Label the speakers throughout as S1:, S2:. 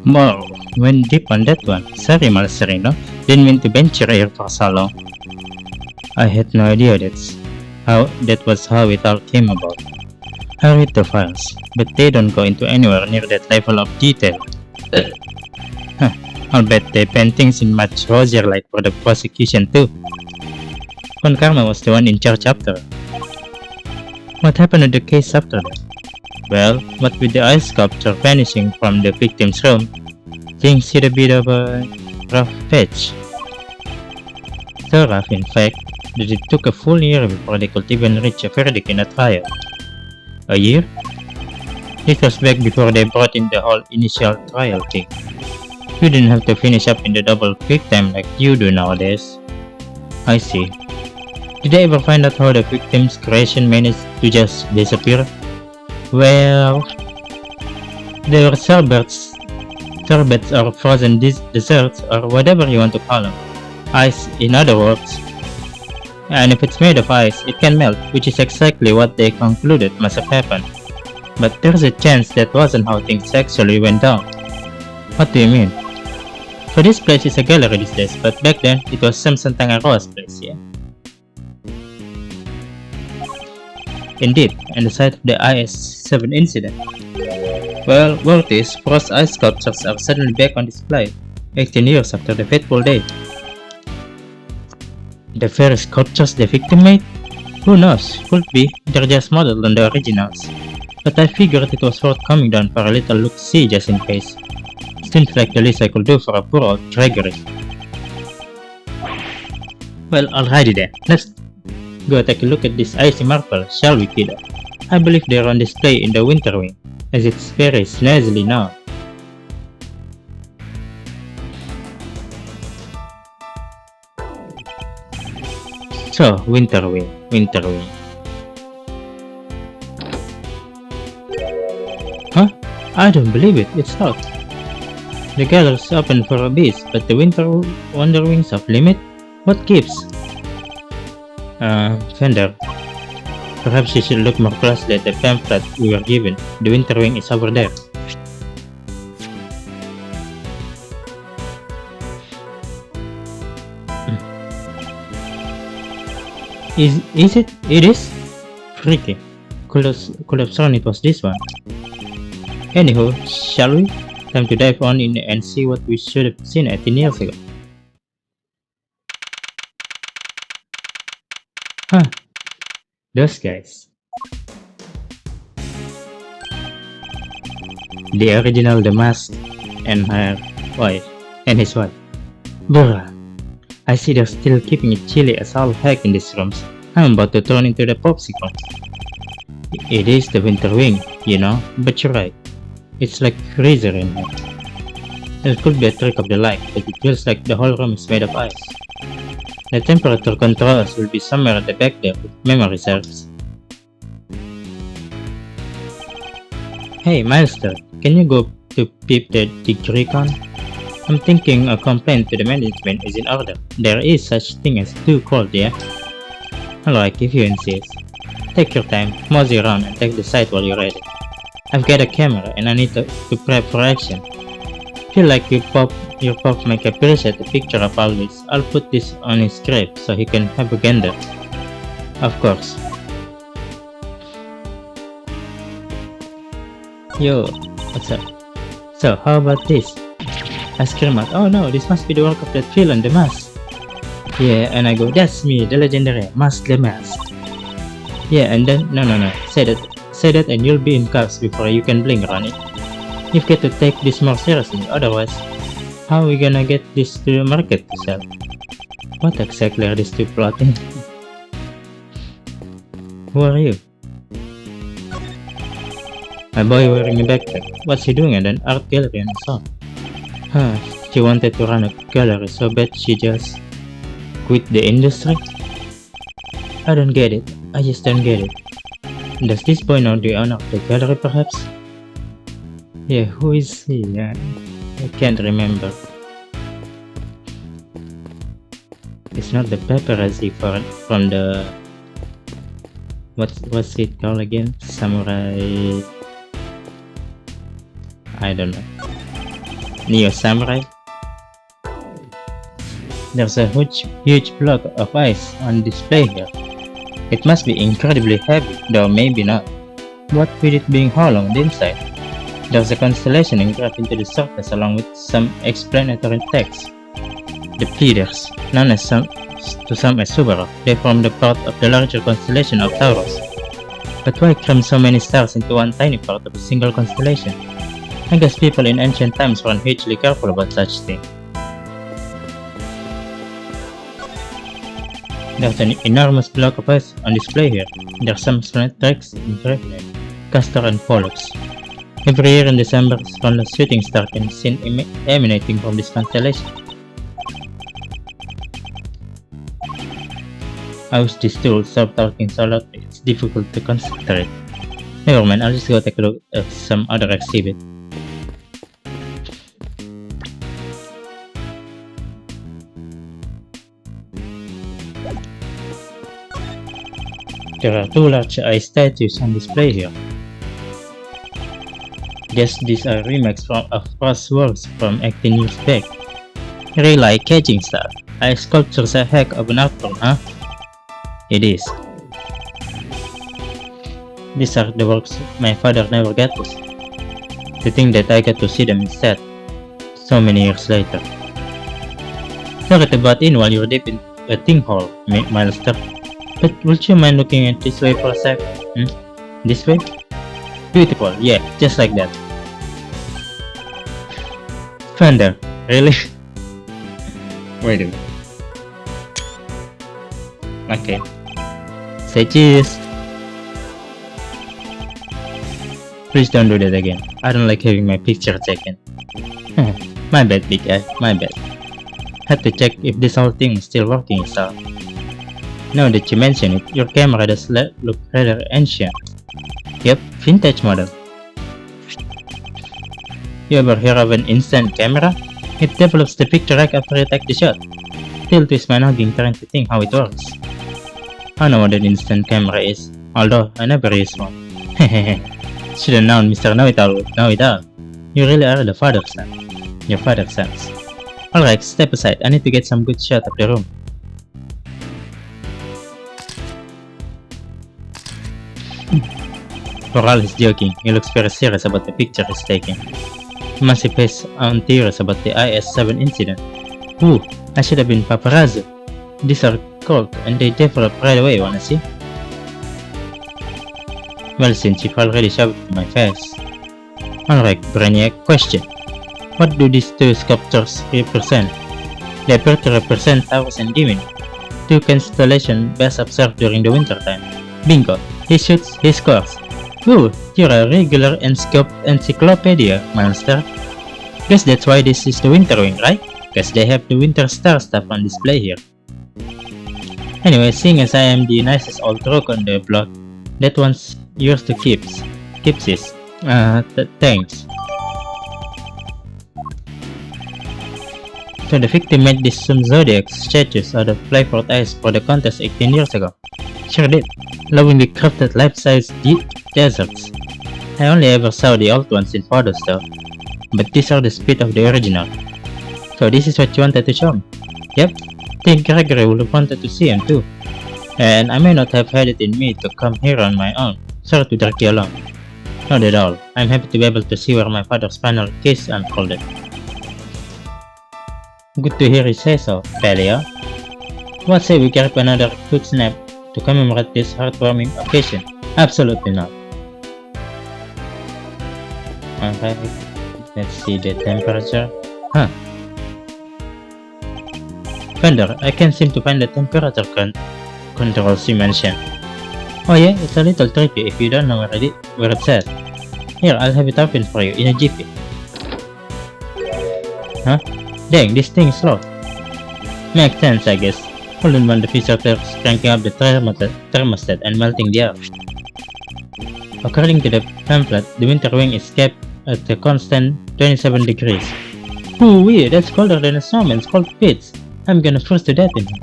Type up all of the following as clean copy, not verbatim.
S1: More went deep on that one. Sorry, Marcelino. Didn't mean to venture here for so long. I had no idea that was how it all came about. I read the files, but they don't go into anywhere near that level of detail. Huh, I'll bet they paint things in much rosier light for the prosecution too. Von Karma was the one in charge after. What happened to the case after that? Well, what with the ice sculpture vanishing from the victim's room, things hit a bit of a rough patch. So rough, in fact, that it took a full year before they could even reach a verdict in a trial. A year? It was back before they brought in the whole initial trial thing. You didn't have to finish up in the double quick time like you do nowadays. I see. Did they ever find out how the victim's creation managed to just disappear? Well, they were sorbets or frozen desserts or whatever you want to call them. Ice, in other words. And if it's made of ice, it can melt, which is exactly what they concluded must have happened. But there's a chance that wasn't how things actually went down. What do you mean? So this place is a gallery these days, but back then it was Samson Tangaroa's place, yeah? Indeed, and the site of the IS-7 incident. Well, word is, frost ice sculptures are suddenly back on display, 18 years after the fateful day. The very sculptures the victim made? Who knows, could be, they're just modeled on the originals. But I figured it was worth coming down for a little look-see just in case. Seems like the least I could do for a poor old Gregory. Well, alrighty then, let's go take a look at this icy marble, shall we, kiddo? I believe they're on display in the Winter Wing, as it's very snazily now. So, Winter Wing. Huh? I don't believe it, it's locked. The gallery's open for a bit, but the Wonder Wings off limit? What gives? Fender. Perhaps you should look more closely at the pamphlet we were given. The Winter Wing is over there. Is it? It is? Freaky. Could have sworn it was this one. Anywho, shall we? Time to dive on in and see what we should have seen 18 years ago. Huh. Those guys. The original The Mask and his wife. Bruh. I see they're still keeping it chilly as all heck in these rooms. I'm about to turn into the popsicle. It is the Winter Wing, you know, but you're right. It's like freezer in here. It could be a trick of the light, but it feels like the whole room is made of ice. The temperature controls will be somewhere at the back there with memory serves. Hey Milestone, can you go to peep the Digricon? I'm thinking a complaint to the management is in order. There is such thing as too cold, yeah? Alright, if you insist. Take your time, mosey around and take the site while you're ready. I've got a camera and I need to prep for action. Feel like your pop might appreciate a picture of all this. I'll put this on his script so he can have a gander. Of course. Yo, what's up? So, how about this? I scream out, oh no, this must be the work of that villain, The Mask. Yeah, and I go, that's me, the legendary Mask the Mask. Yeah, and then, no, say that and you'll be in cuffs before you can blink, Ronnie. You've got to take this more seriously, otherwise, how are we gonna get this to the market to sell? What exactly are these two plotting? Who are you? A boy wearing a backpack. What's he doing at an art gallery on his own? Huh, she wanted to run a gallery so bad she just quit the industry? I don't get it. I just don't get it. Does this boy know the owner of the gallery perhaps? Yeah, who is he? I can't remember. It's not the paparazzi from the... What's it called again? Samurai... I don't know. Neo Samurai? There's a huge block of ice on display here. It must be incredibly heavy, though maybe not. What with it being hollow on the inside? There's a constellation engraved into the surface along with some explanatory text. The Pleiades, known as to some as Subaru, they form the part of the larger constellation of Taurus. But why cram so many stars into one tiny part of a single constellation? I guess people in ancient times weren't hugely careful about such things. There's an enormous block of ice on display here. There's some text engraved in it. Castor and Pollux. Every year in December, a countless shooting star can be seen emanating from this constellation. How's this tool stop talking so loudly? It's difficult to concentrate. Never mind, I'll just go take a look at some other exhibit. There are two large ice statues on display here. Guess these are remakes of past works from 18 years back. Really catching stuff. Ice sculpture's a heck of an art form, huh? It is. These are the works my father never got to see. To think that I got to see them instead, so many years later. Sorry to butt in while you're deep in a thing hole, Milester. But would you mind looking at this way for a sec? This way? Beautiful, yeah, just like that. Thunder, really? Wait a minute. Okay. Say cheese. Please don't do that again. I don't like having my picture taken. My bad, big guy, my bad. Had to check if this whole thing is still working, so. Now that you mention it, your camera does look rather ancient. Yep, vintage model. You ever hear of an instant camera? It develops the picture right after you take the shot. Still twist my noggin trying to think how it works. I know what an instant camera is, although I never use one. Hehehe. Should've known Mr. Know-It-All would know it all. You really are the father's son. Your father's sons. Alright, step aside. I need to get some good shot of the room. Coral is joking. He looks very serious about the picture he's taking. He must have his own theories about the IS-7 incident. Ooh, I should have been paparazzo. These are cold and they develop right away, wanna see? Well, since you've already shoved it in my face. Alright, Brainiac, question. What do these two sculptures represent? They appear to represent Taurus and Gemini, two constellations best observed during the wintertime. Bingo, he shoots, he scores. Ooh, you're a regular encyclopedia, monster. Guess that's why this is the Winter Wing, right? Guess they have the Winter Star stuff on display here. Anyway, seeing as I am the nicest old rook on the block, that one's yours to keep. Thanks. So the victim made these some zodiac statues out of Flyford ice for the contest 18 years ago. Sure did. Lovingly crafted life-size deserts. I only ever saw the old ones in photos though, but these are the speed of the original. So this is what you wanted to show me? Yep, think Gregory would have wanted to see him too. And I may not have had it in me to come here on my own. Sorry to drag you along. Not at all. I'm happy to be able to see where my father's final case unfolded. Good to hear you say so, Pelio. What say we grab another quick snap to commemorate this heartwarming occasion? Absolutely not. Okay, let's see the temperature. Huh. Thunder, I can't seem to find the temperature controls you mentioned. Oh yeah, it's a little tricky if you don't know where it's at. Here, I'll have it open for you in a jiffy. Huh? Dang, this thing is slow. Makes sense, I guess. Hold on while the visitor is cranking up the thermostat and melting the air. According to the pamphlet, the Winter Wing is kept at a constant 27 degrees. Ooh-wee, that's colder than a snowman's cold pits. I'm gonna freeze to death in here.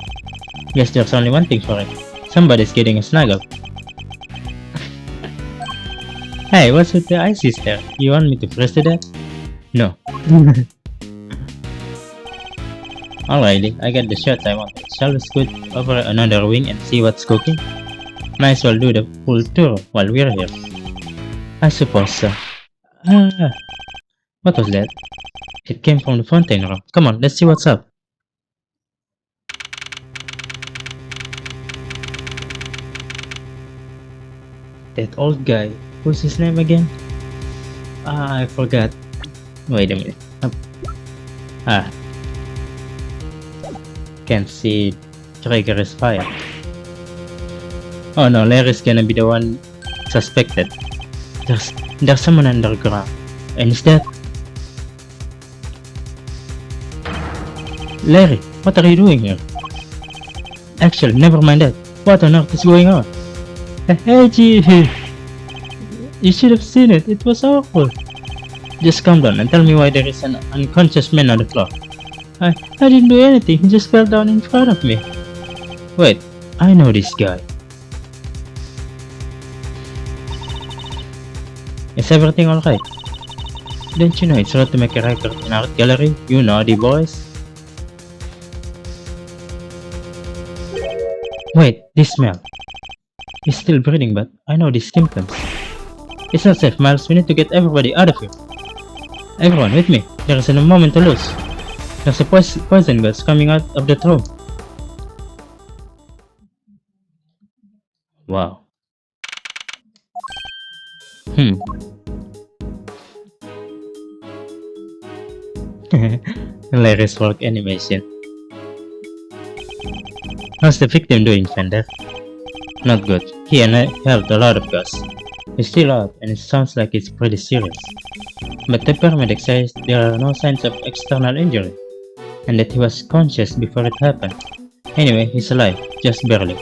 S1: Guess there's only one thing for it. Somebody's getting a snuggle. Hey, what's with the ices there? You want me to freeze to death? No. Alrighty, I got the shots I wanted. Shall we scoot over another wing and see what's cooking? Might as well do the full tour while we're here. I suppose so. Ah, what was that? It came from the fountain room. Come on, let's see what's up. That old guy. What's his name again? I forgot. Wait a minute. Ah, can't see trigger is fire. Oh no, Larry's gonna be the one suspected. There's someone underground. And is that Larry? What are you doing here? Actually, never mind that. What on earth is going on? Hey, gee, you should have seen it. It was awful. Just calm down and tell me why there is an unconscious man on the floor. I didn't do anything. He just fell down in front of me. Wait, I know this guy. Is everything alright? Don't you know it's hard to make a record in art gallery, you naughty boys? Wait, this smell. He's still breathing, but I know these symptoms. It's not safe, Miles. We need to get everybody out of here. Everyone, with me. There isn't a moment to lose. There's a poison gas coming out of that room. Wow. Hilarious work animation. How's the victim doing, Fender? Not good. He inhaled a lot of gas. He's still out, and it sounds like it's pretty serious. But the paramedic says there are no signs of external injury, and that he was conscious before it happened. Anyway, he's alive, just barely.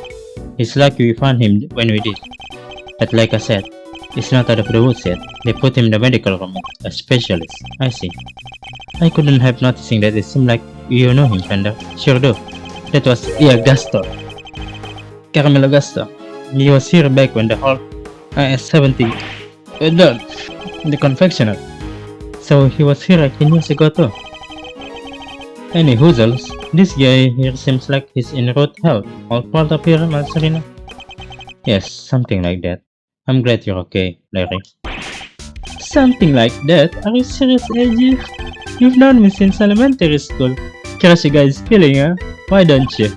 S1: It's lucky we found him when we did. But like I said, he's not out of the woods yet. They put him in the medical room, a specialist. I see. I couldn't help noticing that it seemed like you know him, Fender. Sure do. That was Gaston. Carmelo Gaston. He was here back when the whole IS-70 done in the confectioner. So he was here 18 years ago too. Any hoozles, this guy here seems like he's in rough health. All part up here, Marcelino? Yes, something like that. I'm glad you're okay, Larry. Something like that? Are you serious, AG? You've known me since elementary school. Crazy guy's feeling, huh? Why don't you?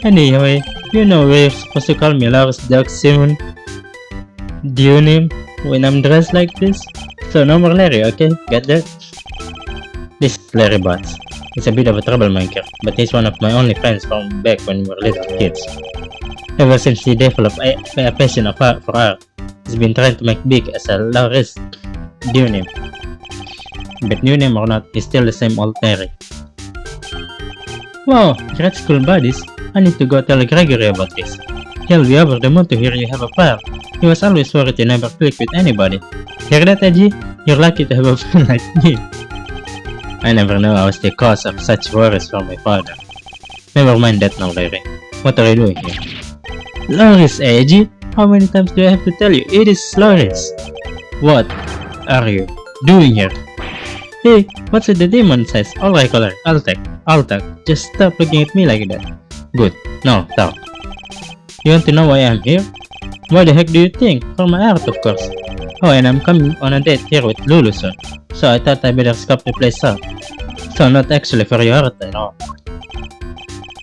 S1: Anyway, you know we're supposed to call me Lars Doc soon. Do you name when I'm dressed like this? So no more Larry, okay? Got that? This is Larry Butts. He's a bit of a troublemaker, but he's one of my only friends from back when we were little kids. Ever since he developed a passion for art, he's been trying to make big as a Lars new name. But new name or not, he's still the same old Larry. Wow, great school buddies. I need to go tell Gregory about this. He'll be over the moon to hear you have a fire. He was always worried you never click with anybody. Hear that, Edgy? You're lucky to have a friend like me. I never knew I was the cause of such worries for my father. Never mind that now, Larry. What are you doing here? Loris, Edgy? How many times do I have to tell you? It is Loris. What are you doing here? Hey, what's with the demon says? Alright, caller. I'll talk. Just stop looking at me like that. Good. Now, talk. You want to know why I'm here? Why the heck do you think? For my art, of course. Oh, and I'm coming on a date here with Lulu soon. So I thought I better scope the place out. So not actually for your art at all.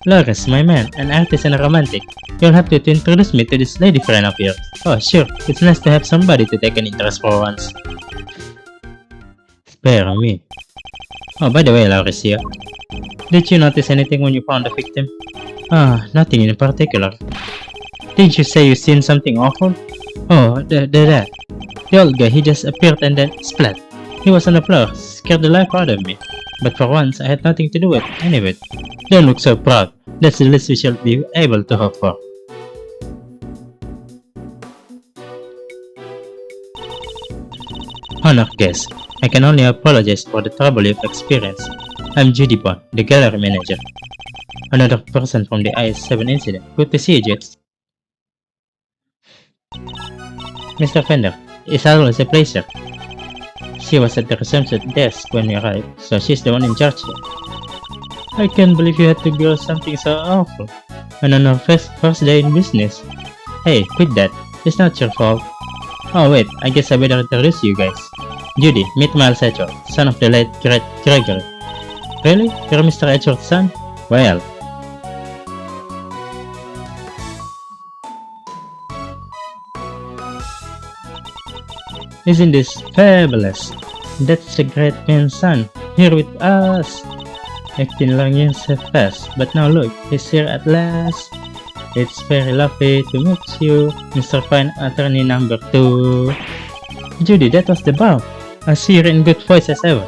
S1: Loris, my man, an artist and a romantic. You'll have to introduce me to this lady friend of yours. Oh, sure. It's nice to have somebody to take an interest for once. Spare me. Oh, by the way, Loris here. Did you notice anything when you found the victim? Nothing in particular. Didn't you say you seen something awful? Oh, that. The old guy, he just appeared and then splat. He was on the floor, scared the life out of me. But for once, I had nothing to do with any of it. Don't look so proud. That's the least we shall be able to hope for. Honored guest, I can only apologize for the trouble you've experienced. I'm Judy Bond, the gallery manager. Another person from the IS-7 incident. Good to see you, Jets. Mr. Fender, it's always a pleasure. She was at the reception desk when we arrived, so she's the one in charge here. I can't believe you had to go something so awful. And on our first day in business. Hey, quit that. It's not your fault. Oh wait, I guess I better introduce you guys. Judy, meet Miles Edgeworth, son of the late great Gregory. Really? You're Mr. Edgeworth's son? Well, isn't this fabulous? That's the great man's son, here with us. 18 long years have passed, but now look, he's here at last. It's very lovely to meet you, Mr. Fine Attorney number 2. Judy, that was the bomb. As here in good voice as ever.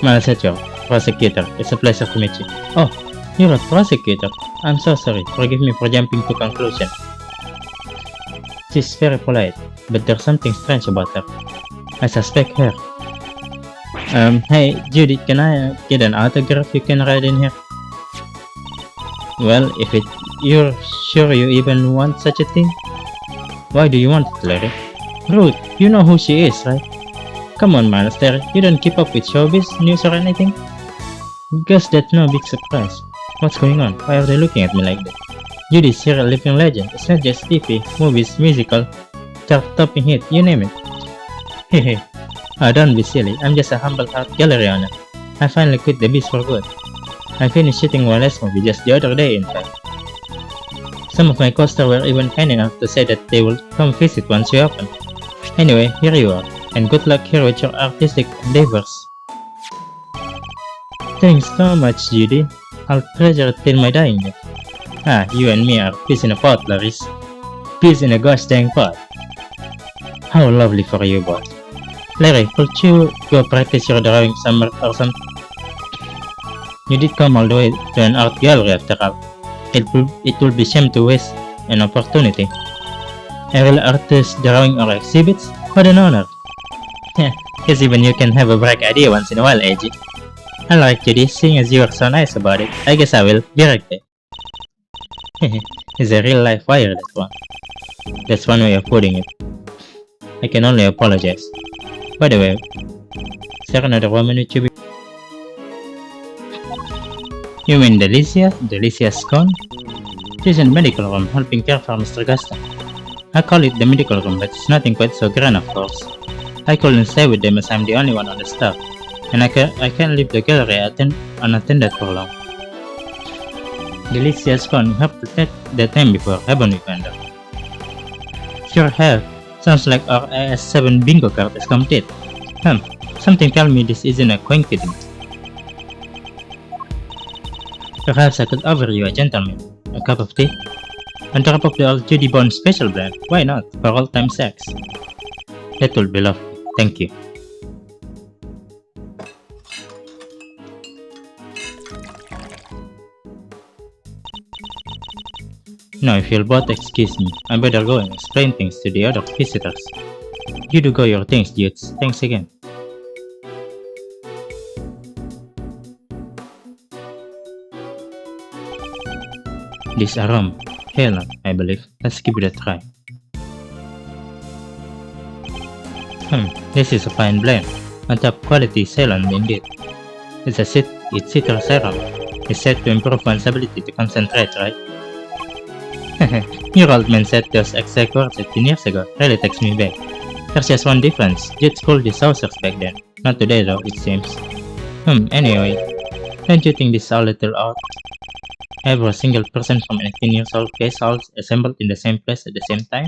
S1: Miles Edgeworth, prosecutor, it's a pleasure to meet you. Oh, you're a prosecutor. I'm so sorry, forgive me for jumping to conclusion. She's very polite, but there's something strange about her. I suspect her. Hey, Judy, can I get an autograph you can write in here? Well, if you're sure you even want such a thing? Why do you want it, Larry? Ruth, you know who she is, right? Come on, Miles, Larry, you don't keep up with showbiz news or anything? Guess that's no big surprise. What's going on? Why are they looking at me like that? Judy's here a living legend. It's not just TV, movies, musical, chart-topping hit, you name it. Hehe. Oh, don't be silly. I'm just a humble art gallery owner. I finally quit the biz for good. I finished shooting one last movie just the other day, in fact. Some of my co-stars were even kind enough to say that they will come visit once we open. Anyway, here you are, and good luck here with your artistic endeavors. Thanks so much, Judy. I'll treasure it till my dying day. Ah, you and me are peas in a pot, Laris. Peas in a gosh dang pot. How lovely for you both. Larry, could you go practice your drawing somewhere or something? You did come all the way to an art gallery after all. It will be shame to waste an opportunity. A real artist drawing or exhibits? What an honor. Yeah, guess even you can have a bright idea once in a while, AG. Alright, Judy, seeing as you are so nice about it, I guess I will be right there. He's a real life wire, that one. That's one way of putting it. I can only apologize. By the way, is there another woman with you? You mean Delicia? Delicia's gone? She's in the medical room helping care for Mr. Gaston. I call it the medical room, but it's nothing quite so grand, of course. I couldn't stay with them as I'm the only one on the staff, and I can't leave the gallery unattended for long. Delicia's gone. You have protected the time before, haven't we, Panda? Sure have. Sounds like our AS7 bingo card is complete. Something tell me this isn't a coincidence. Perhaps I could offer you a gentleman, a cup of tea, on top of the old Judy Bond special blend. Why not, for all-time sex? That will be lovely, thank you. Now if you'll both excuse me, I better go and explain things to the other visitors. You do go your things, dudes. Thanks again. This aroma, Helen, I believe. Let's give it a try. This is a fine blend. On top quality Ceylon indeed. It's citrus serum. It's said to improve one's ability to concentrate, right? Your old man said those exact words 18 years ago. Really takes me back. There's just one difference. Jets called the saucers back then. Not today though, it seems. Anyway. Don't you think this is a little odd? Every single person from an 18 years old case all assembled in the same place at the same time?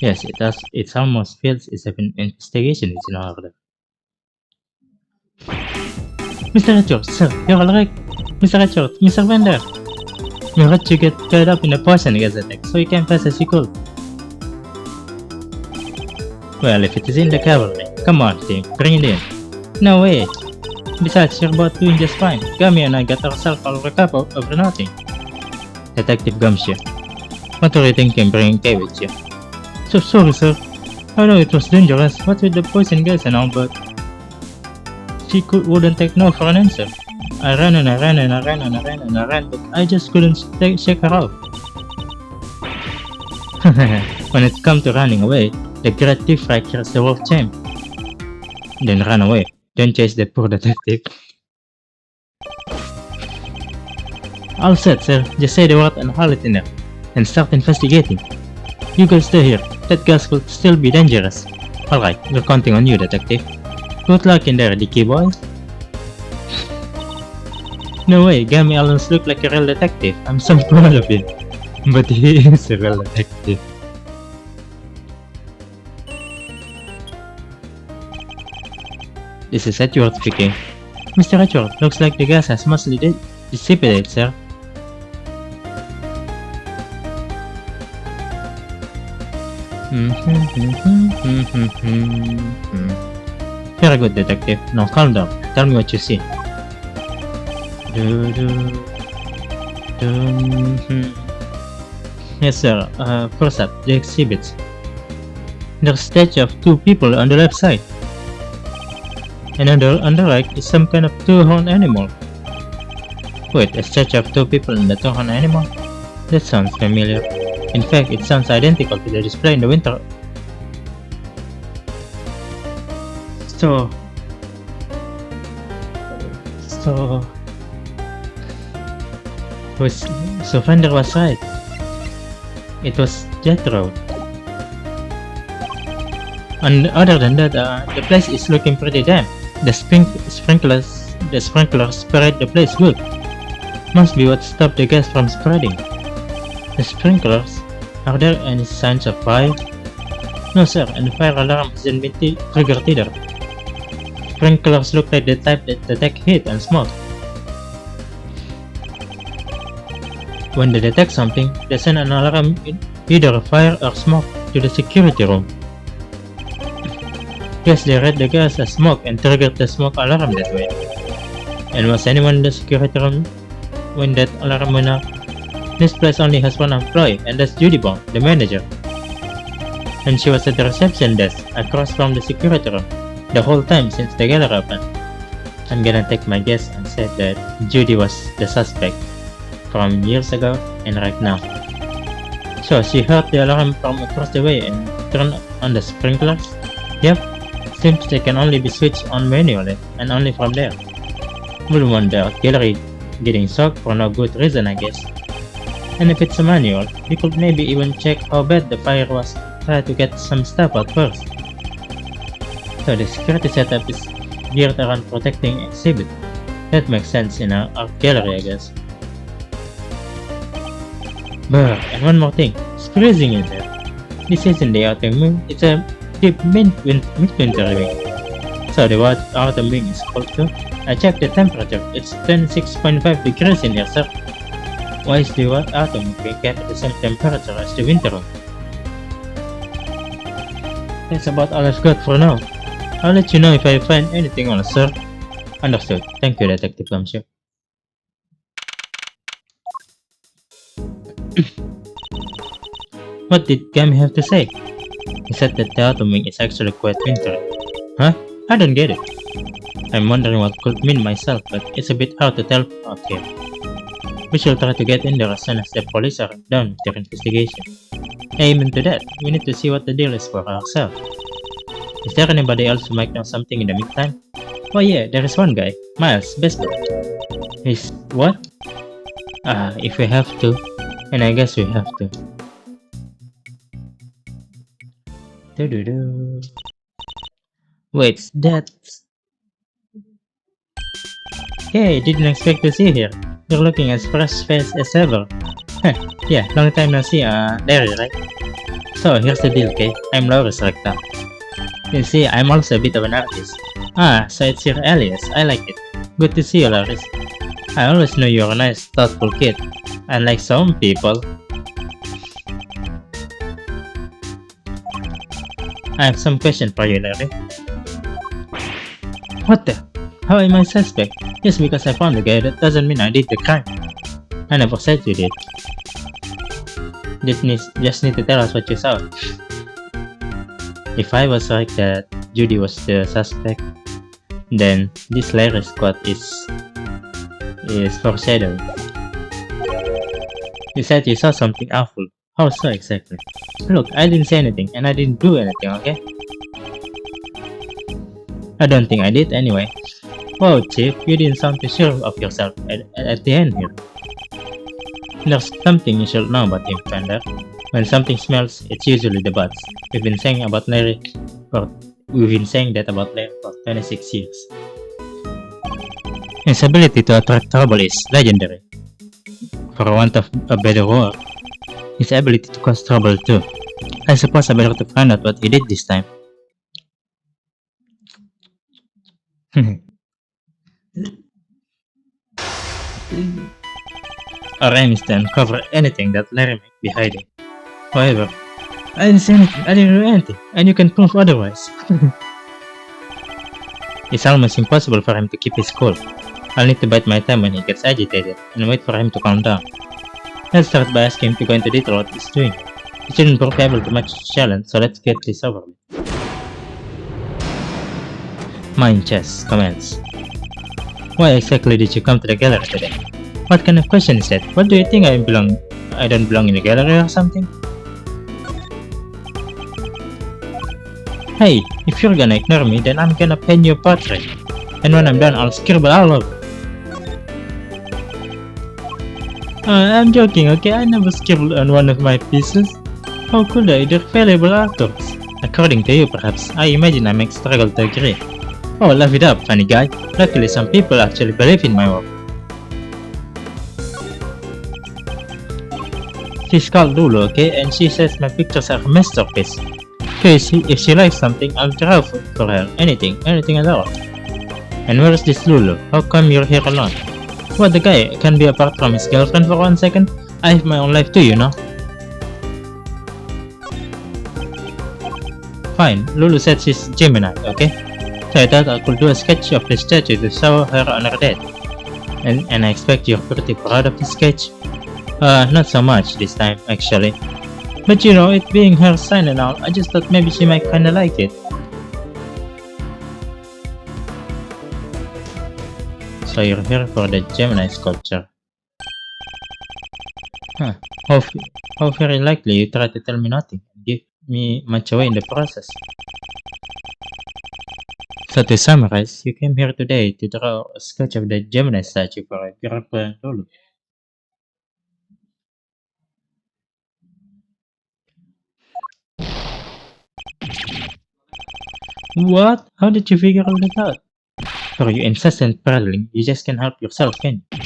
S1: Yes, it does. It almost feels as if an investigation is in order. Mr. Edgeworth, sir, you're alright. Mr. Edgeworth, Mr. Vander. We let you get caught up in a poison gas attack, so you can pass as you could. Well, if it is in the cavalry, come on, team, bring it in. No way. Besides, you're both doing just fine. Gummy and I got ourselves all recovered over nothing. Detective Gumshoe, what were you thinking bringing Kay with you? So sorry, sir. I know it was dangerous, what with the poison gas and all, but she wouldn't take no for an answer. I ran and I ran and I ran and I ran and I ran, but I just couldn't shake her off. When it comes to running away, the great thief right here is the wolf champ. Then run away. Don't chase the poor detective. All set, sir. Just say the word and haul it in there, and start investigating. You guys stay here. That gas could still be dangerous. Alright, we're counting on you, detective. Good luck in there, Dicky boy. No way, Gammy Allen's look like a real detective. I'm so proud of him. But he is a real detective. This is Edward speaking. Mr. Edward, looks like the gas has mostly dissipated, sir. Very good, detective. Now calm down. Tell me what you see. Yes, sir. First up, the exhibits. There's a statue of two people on the left side. And on the right is some kind of two-horned animal. Wait, a statue of two people and a two-horned animal? That sounds familiar. In fact, it sounds identical to the display in the winter. So Fender was right. It was Jethro. And other than that, the place is looking pretty damp. The sprinklers sprayed the place good. Must be what stopped the gas from spreading. The sprinklers? Are there any signs of fire? No, sir, and the fire alarm hasn't been triggered either. Sprinklers look like the type that detect heat and smoke. When they detect something, they send an alarm either fire or smoke to the security room. Yes, they read the gas as smoke and triggered the smoke alarm that way. And was anyone in the security room when that alarm went off? This place only has one employee, and that's Judy Bond, the manager. And she was at the reception desk across from the security room the whole time since the gallery opened. I'm gonna take my guess and say that Judy was the suspect from years ago and right now. So she heard the alarm from across the way and turned on the sprinklers? Yep, seems they can only be switched on manually and only from there. Wouldn't want the gallery getting soaked for no good reason, I guess. And if it's a manual, we could maybe even check how bad the fire was, try to get some stuff out first. So the security setup is geared around protecting exhibit. That makes sense in our art gallery, I guess. Brr, and one more thing, it's freezing in there. This isn't the autumn wing, it's a deep midwinter wing. So the autumn wing is cold too? I checked the temperature, it's 26.5 degrees in here, sir. Why is the autumn wing kept at the same temperature as the winter one? That's about all I've got for now. I'll let you know if I find anything else, sir. Understood. Thank you, Detective Gumshoe. What did Gammy have to say? He said that the autumn wing is actually quite wintry. Huh? I don't get it. I'm wondering what could mean myself, but it's a bit hard to tell out here. We shall try to get in there as soon as the police are done with their investigation. Amen to that. We need to see what the deal is for ourselves. Is there anybody else who might know something in the meantime? Oh yeah, there is one guy, Miles, baseball. He's what? If we have to, and I guess we have to. Wait, that's... Hey, didn't expect to see you here. You're looking as fresh-faced as ever. Yeah, long time no see, Larry, right? So, here's the deal, okay? I'm Loris Recta. You see, I'm also a bit of an artist. So it's your alias, I like it. Good to see you, Loris. I always knew you're a nice, thoughtful kid. Unlike some people. I have some question for you, Larry. What the? How am I suspect? Just because I found the guy, that doesn't mean I did the crime. I never said you did. Just need to tell us what you saw. If I was right that Judy was the suspect, then this Larry squad is foreshadowing. You said you saw something awful. How so exactly? Look, I didn't say anything and I didn't do anything, okay? I don't think I did anyway. Whoa, Chief, you didn't sound too sure of yourself at the end here. There's something you should know about him, Fender. When something smells, it's usually the buds. We've been saying about Larry for we've been saying that about Larry for 26 years. His ability to attract trouble is legendary. For want of a better word, his ability to cause trouble too. I suppose I better to find out what he did this time. Our aim is to uncover anything that Larry might be hiding. However, I didn't say anything, I didn't do anything, and you can prove otherwise. It's almost impossible for him to keep his cool. I'll need to bite my time when he gets agitated, and wait for him to calm down. Let's start by asking him to go into detail what he's doing. He shouldn't prove able to match the challenge, so let's get this over with. Mind chess commence. Why exactly did you come to the gallery today? What kind of question is that? What do you think I don't belong in the gallery or something? Hey, if you're gonna ignore me, then I'm gonna paint your portrait. And when I'm done, I'll scribble all over. I'm joking, okay? I never scribbled on one of my pieces. How could I? They're valuable artworks. According to you, perhaps. I imagine I might struggle to agree. Oh, laugh it up, funny guy. Luckily, some people actually believe in my work. She's called Lulu, okay? And she says my pictures are a masterpiece. Okay, if she likes something, I'll draw for her. Anything at all. And where is this Lulu? How come you're here alone? What, the guy can be apart from his girlfriend for 1 second? I have my own life too, you know? Fine, Lulu said she's Gemini, okay? So I thought I could do a sketch of the statue to show her on her death. And I expect you're pretty proud of the sketch? Not so much this time, actually. But you know, it being her sign and all, I just thought maybe she might kinda like it. So you're here for the Gemini sculpture. Huh. How very likely you try to tell me nothing and give me much away in the process. So to summarize, you came here today to draw a sketch of the Gemini statue for a girlfriend Lulu. What? How did you figure all that out? For you incessant prattling, you just can't help yourself, can you?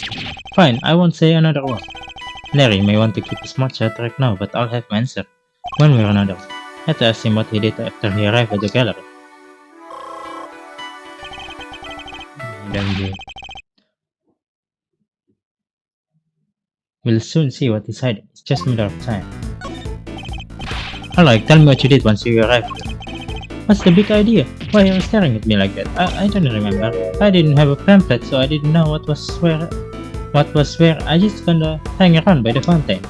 S1: Fine, I won't say another word. Larry may want to keep his mouth shut right now, but I'll have my answer, one way or another. I had to ask him what he did after he arrived at the gallery. Then we'll soon see what he's hiding. It's just a matter of time. Alright, tell me what you did once you arrived. What's the big idea? Why are you staring at me like that? I don't remember. I didn't have a pamphlet, so I didn't know what was where. I just kinda hang around by the fountain.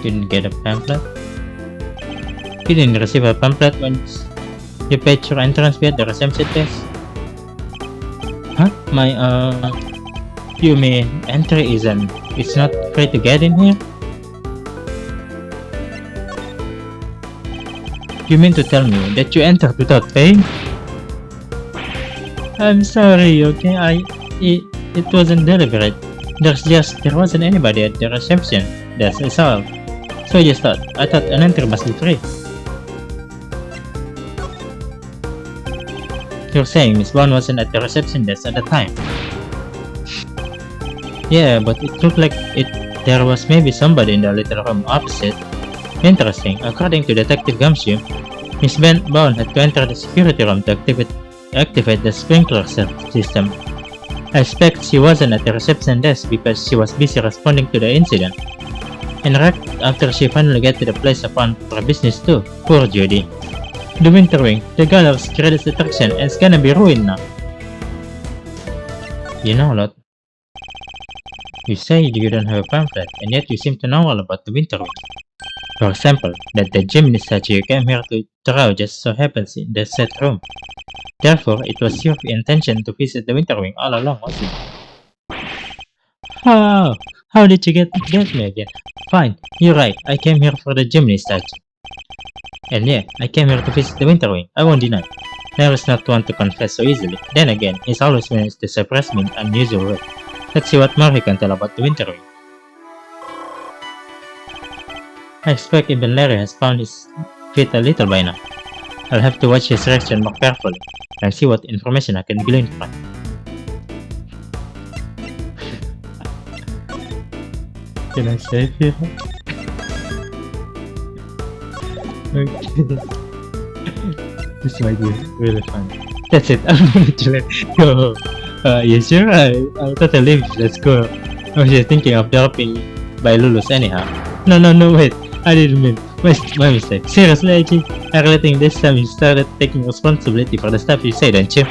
S1: Didn't get a pamphlet? You didn't receive a pamphlet when you paid your entrance fee at the reception desk? Huh? You mean entry it's not free to get in here? You mean to tell me that you entered without paying? I'm sorry, okay? It wasn't deliberate. There wasn't anybody at the reception. That's all. So I thought an entry must be free. You're saying Miss Bond wasn't at the reception desk at the time? Yeah, but it looked like there was maybe somebody in the little room opposite. Interesting. According to Detective Gumshoe, Miss Bond had to enter the security room to activate the sprinkler system. I expect she wasn't at the reception desk because she was busy responding to the incident. And right after she finally got to the place upon her business too. Poor Judy. The Winter Wing, the gallery's greatest attraction, and it's gonna be ruined now. You know a lot. You say you don't have a pamphlet, and yet you seem to know all about the Winter Wing. For example, that the Gemini statue you came here to draw just so happens in the set room. Therefore, it was your intention to visit the Winter Wing all along, wasn't it? How did you get me again? Fine, you're right, I came here for the Gemini statue. And yeah, I came here to visit the Winter Wing, I won't deny. Larry's not one to confess so easily. Then again, he's always managed to suppress me in unusual way. Let's see what more he can tell about the Winter Wing. I expect even Larry has found his feet a little by now. I'll have to watch his reaction more carefully and see what information I can glean from it. Can I save you? Okay. This might be really fun. That's it. I'm going to let go. Yeah, sure. I'll totally leave. Let's go. I was just thinking of dropping by Lulus anyhow. No, wait. I didn't mean. My mistake. Seriously, Aji. I really think this time you started taking responsibility for the stuff you say, don't you?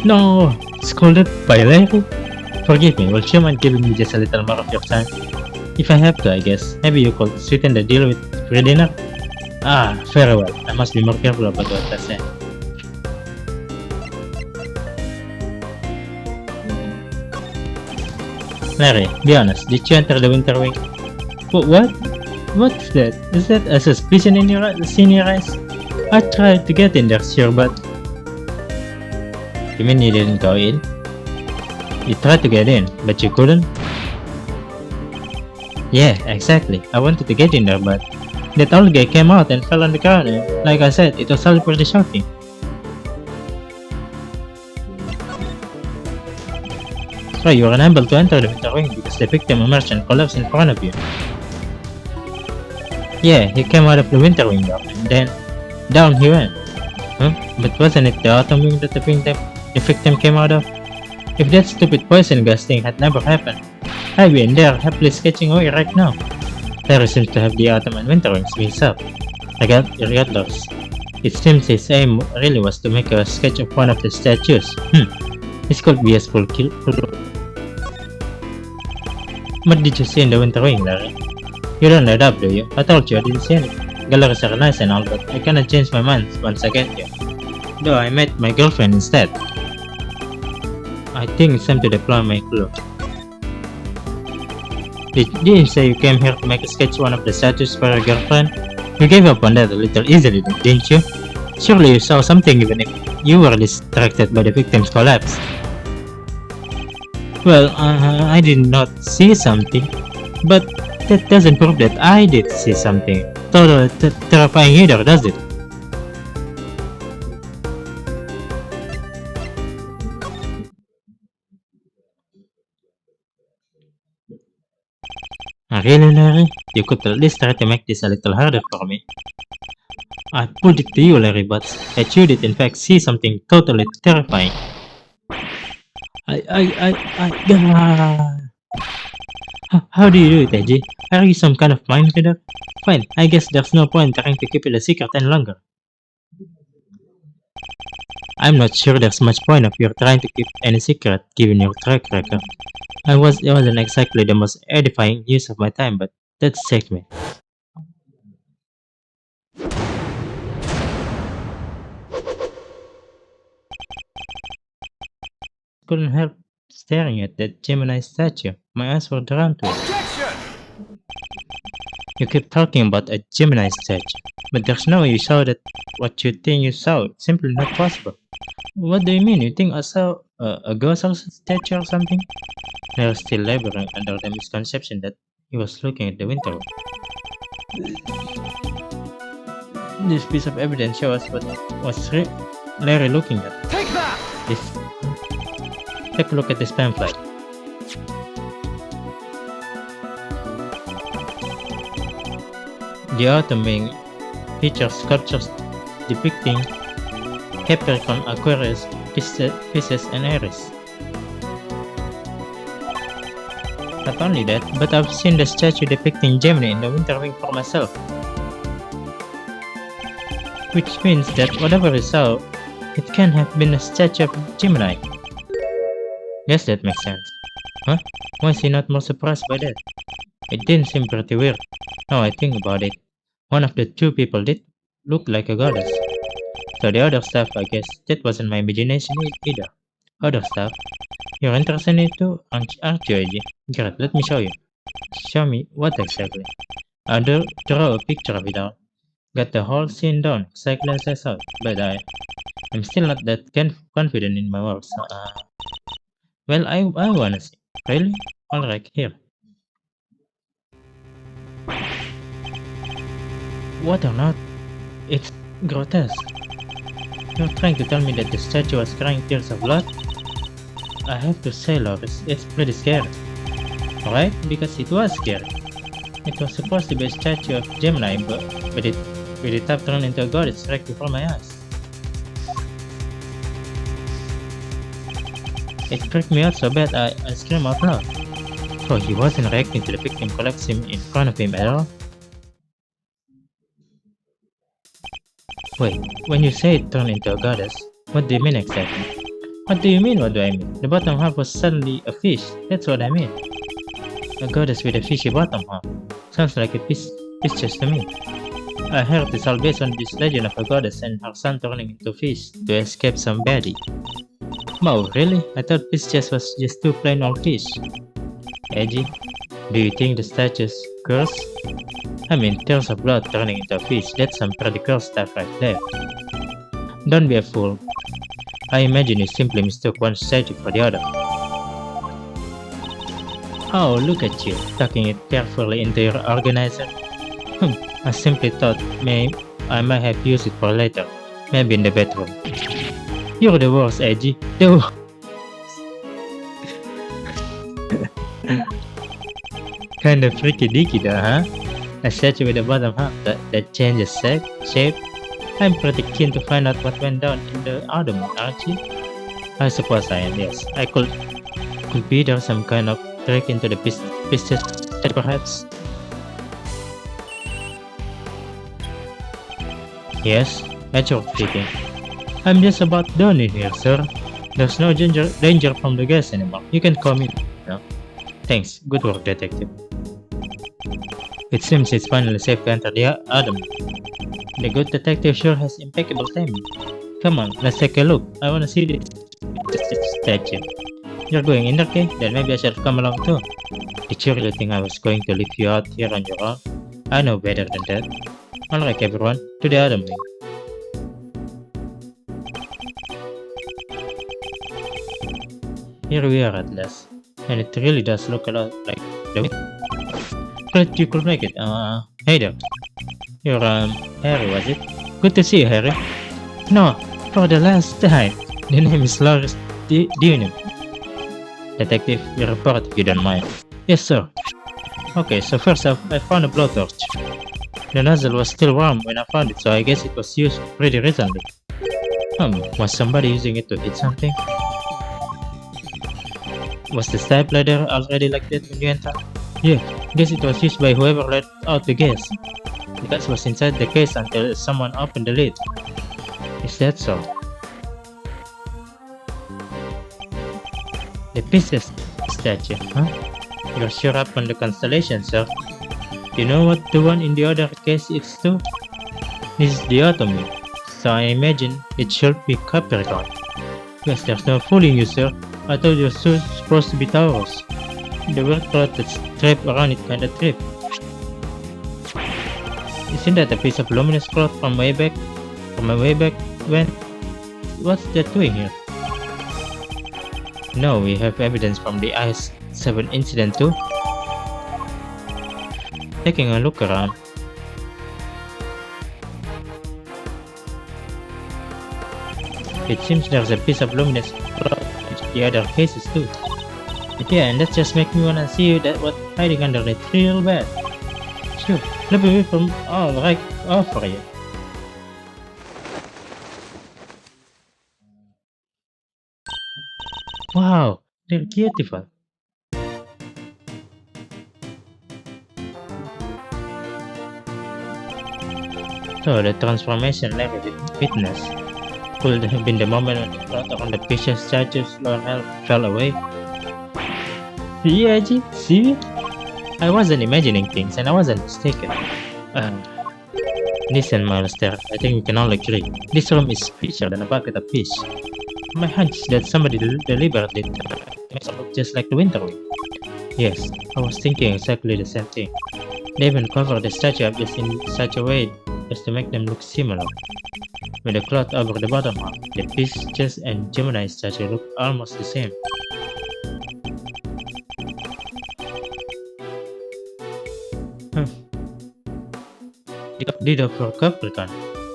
S1: No. Scolded by Larry? Forgive me. Will you mind giving me just a little more of your time? If I have to, I guess. Maybe you could sweeten the deal with free dinner? Ah, very well. I must be more careful about what I say. Larry, be honest. Did you enter the Winter Wing? What? What's that? Is that a suspicion in your eyes? I tried to get in there, sure, but... You mean you didn't go in? You tried to get in, but you couldn't? Yeah, exactly. I wanted to get in there, but... That old guy came out and fell on the ground, and like I said, it was all pretty shocking. So you were unable to enter the Winter Wing because the victim emerged and collapsed in front of you. Yeah, he came out of the Winter Wing door, and then down he went. Huh? But wasn't it the Autumn Wing that the victim came out of? If that stupid poison gas thing had never happened, I'd be in there happily sketching away right now. Larry seems to have the Autumn and Winter Wings mixed up. Regardless, it seems his aim really was to make a sketch of one of the statues. This could be a full kill. What did you see in the Winter Wing, Larry? You don't light up, do you? I told you I didn't see anything. Galleries are nice and all, but I cannot change my mind once I get here. Though I met my girlfriend instead. I think it's time to deploy my clue. Didn't you say you came here to make a sketch one of the statues for your girlfriend? You gave up on that a little easily, didn't you? Surely you saw something even if you were distracted by the victim's collapse. Well, I did not see something, but that doesn't prove that I did see something. Totally terrifying either, does it? Really, Larry? You could at least try to make this a little harder for me. I put it to you, Larry, but that you did in fact see something totally terrifying. How do you do it, Eiji? Are you some kind of mind reader? Fine, I guess there's no point trying to keep it a secret any longer. I'm not sure there's much point of you trying to keep any secret given your track record. It wasn't exactly the most edifying use of my time, but that's checkmate. Couldn't help staring at that Gemini statue. My eyes were drawn to it.
S2: Objection!
S1: You keep talking about a Gemini statue, but there's no way you saw that what you think you saw. It's simply not possible. What do you mean? You think I saw a ghost statue or something? They were still laboring under the misconception that he was looking at the window. This piece of evidence shows what was Larry looking at.
S2: Take that!
S1: This. Take a look at this pamphlet. The Autumn Wing features sculptures depicting Capricorn, Aquarius, Pisces, and Aries. Not only that, but I've seen the statue depicting Gemini in the Winter Wing for myself. Which means that whatever we saw, it can have been a statue of Gemini. Yes, that makes sense. Huh? Why is he not more surprised by that? It didn't seem pretty weird. Now I think about it, one of the two people did look like a goddess. So the other stuff, I guess, that wasn't my imagination either. Other stuff? You're interested in it too, aren't you, Eiji? Great, let me show you. Show me what exactly? I'll draw a picture of it out. Got the whole scene down, exactly as I saw it, but I'm still not that confident in my work, so well, I wanna see. Really? Alright, here. What or not? It's grotesque. You're trying to tell me that the statue was crying tears of blood? I have to say, Loris, it's pretty scary. Right? Because it was scary. It was supposed to be a statue of Gemini, but it with the top turned into a goddess right before my eyes. It freaked me out so bad I screamed out loud. So he wasn't reacting to the victim collapsing in front of him at all? Wait, when you say it turned into a goddess, what do you mean exactly? What do you mean, what do I mean? The bottom half was suddenly a fish, that's what I mean. A goddess with a fishy bottom half. Sounds like a Pisces to me. I heard it's all based on this legend of a goddess and her son turning into fish to escape some baddie. Wow, really? I thought Pisces was just two plain old fish. Edgy, do you think the statue's curse? I mean, tears of blood turning into a fish, that's some pretty cool stuff right there. Don't be a fool. I imagine you simply mistook one statue for the other. Oh, look at you, tucking it carefully into your organizer. I simply thought I might have used it for later, maybe in the bedroom. You're the worst, Edgy. The worst. Kinda freaky deaky though, huh? A statue with the bottom half that changes shape. I'm pretty keen to find out what went down in the other one, aren't you? I suppose I am, yes. Could be there some kind of trick into the Pisces perhaps? Yes, mature speaking. I'm just about done in here, sir. There's no danger from the gas anymore. You can call me now. Thanks, good work, detective. It seems it's finally safe to enter the Adam. The good detective sure has impeccable timing. Come on, let's take a look. I wanna see this statue. You're going in there, okay? Then maybe I should come along too. Did you really think I was going to leave you out here on your own? I know better than that. Alright everyone, to the Adam wing. Here we are at last. And it really does look a lot like the wing. Glad you could make it. Hey there. You're, Harry, was it? Good to see you, Harry. No, for the last time. The name is Loris Dunham. Detective, your report if you don't mind. Yes, sir. Okay, so first off, I found a blowtorch. The nozzle was still warm when I found it, so I guess it was used pretty recently. Was somebody using it to hit something? Was the stapler already like that when you entered? Yeah, guess it was used by whoever let out the gas. The gas was inside the case until someone opened the lid. Is that so? The Pisces statue, huh? You're sure up on the constellation, sir. You know what the one in the other case is too? This is the Autumn Wing, so I imagine it should be Capricorn. Yes, there's no fooling you, sir. I thought you were supposed to be Taurus. The weird cloth that's draped around it kinda tripped. Isn't that a piece of luminous cloth from way back? When? What's that doing here? No, we have evidence from the IS-7 incident too. Taking a look around. It seems there's a piece of luminous cloth in the other cases too. But yeah, and that just makes me wanna see what's hiding underneath real bad. Sure, let me from all right off for you. Wow, they're beautiful. So the transformation Larry witnessed could have been the moment when the cloth on the Pisces statue's lower half fell away. Yeah, G, see? I wasn't imagining things and I wasn't mistaken. Listen, Master, I think we can all agree. This room is richer than a bucket of fish. My hunch is that somebody deliberately makes it look just like the Winter Wing. Yes, I was thinking exactly the same thing. They even covered the statue up just in such a way as to make them look similar. With the cloth over the bottom half, the Pisces and Gemini statue look almost the same. Dido for Capricorn.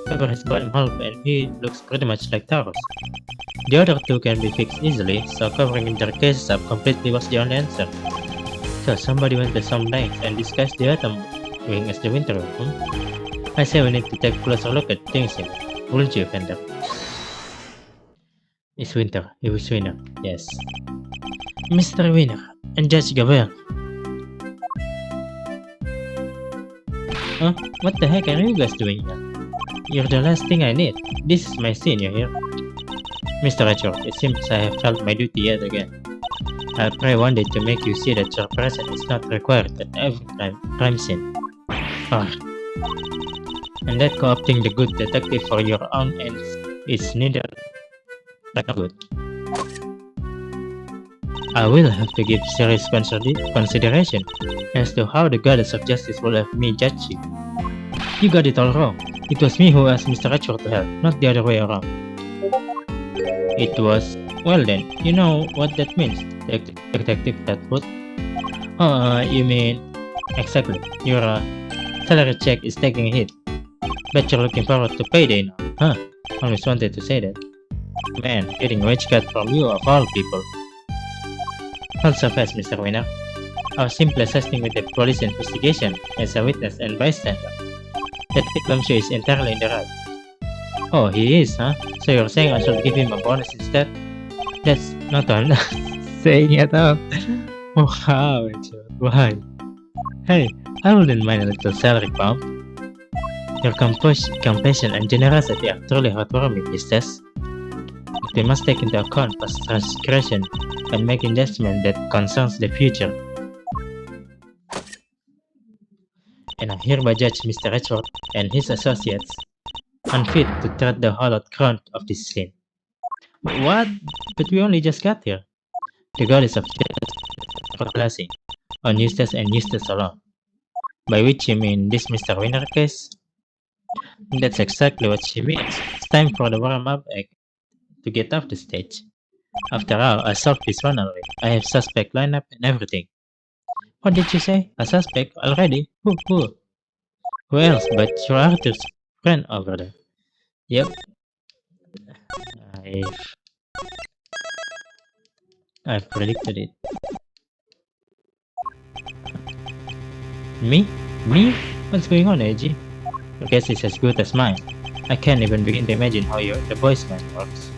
S1: Pepper has bottom half and he looks pretty much like Taurus. The other two can be fixed easily, so covering their cases up completely was the only answer. So somebody went to some lengths and disguised the autumn wing as the winter wing. I say we need to take a closer look at things here. Wouldn't you, Fender? It's winter. It was winter. Yes. Mr. Winner and Judge Gabriel. Huh? What the heck are you guys doing here? You're the last thing I need. This is my scene, you hear? Mr. Richard, it seems I have failed my duty yet again. I pray one day to make you see that your presence is not required at every crime scene. Ah. And that co-opting the good detective for your own ends is neither good. I will have to give serious consideration as to how the goddess of justice will have me judge you. You got it all wrong. It was me who asked Mr. Richard to help, not the other way around. It was... Well then, you know what that means, Detective Tatwood. Oh, you mean... Exactly. Your salary check is taking a hit. Bet you're looking forward to payday now, huh? Always wanted to say that. Man, getting a wage cut from you of all people. Not so fast, Mr. Winner. I was simply assisting with the police investigation as a witness and bystander. That Lamshu is entirely in the right. Oh, he is, huh? So you're saying I should give him a bonus instead? That's not all. Saying it out. Wow, why? Hey, I wouldn't mind a little salary bump. Your compassion and generosity are truly heartwarming, Mistress. But we must take into account past transgression and make investment that concerns the future. And I hereby judge Mr. Richard and his associates unfit to tread the hallowed ground of this scene. What? But we only just got here. The goddess of justice for blessing on Eustace and Eustace alone. By which you mean this Mr. Winner case? That's exactly what she means. It's time for the warm-up act to get off the stage. After all, I solved this one already. I have suspect lineup and everything. What did you say? A suspect already? Who? Who else but your Arthur's friend over there? Yep. I've predicted it. Me? Me? What's going on, AG? Your guess is as good as mine. I can't even begin to imagine how the voice man works.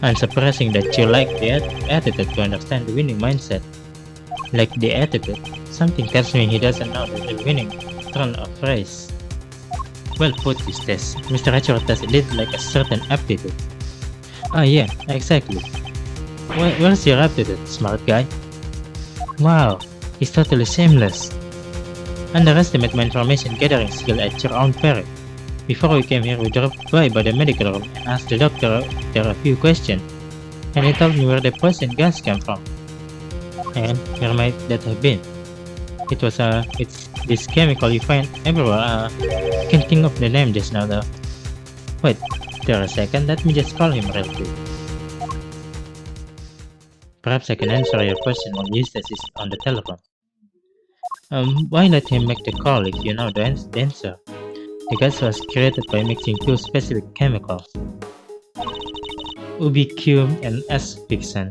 S1: Unsurprising that you like the attitude to understand the winning mindset. Like the attitude, something tells me he doesn't know the winning turn of phrase. Well put, Eustace. Mr. Richard does indeed like a certain aptitude. Ah yeah, exactly. Where's your aptitude, smart guy? Wow, he's totally shameless. Underestimate my information gathering skill at your own peril. Before we came here, we dropped by the medical room and asked the doctor there a few questions, and he told me where the poison gas came from. And where might that have been? It's this chemical you find everywhere. I can't think of the name just now though. Wait, there a second, let me just call him real quick. Perhaps I can answer your question while Eustace is on the telephone. Why let him make the call if you know the answer? The gas was created by mixing two specific chemicals, ubiquinone and asphyxian.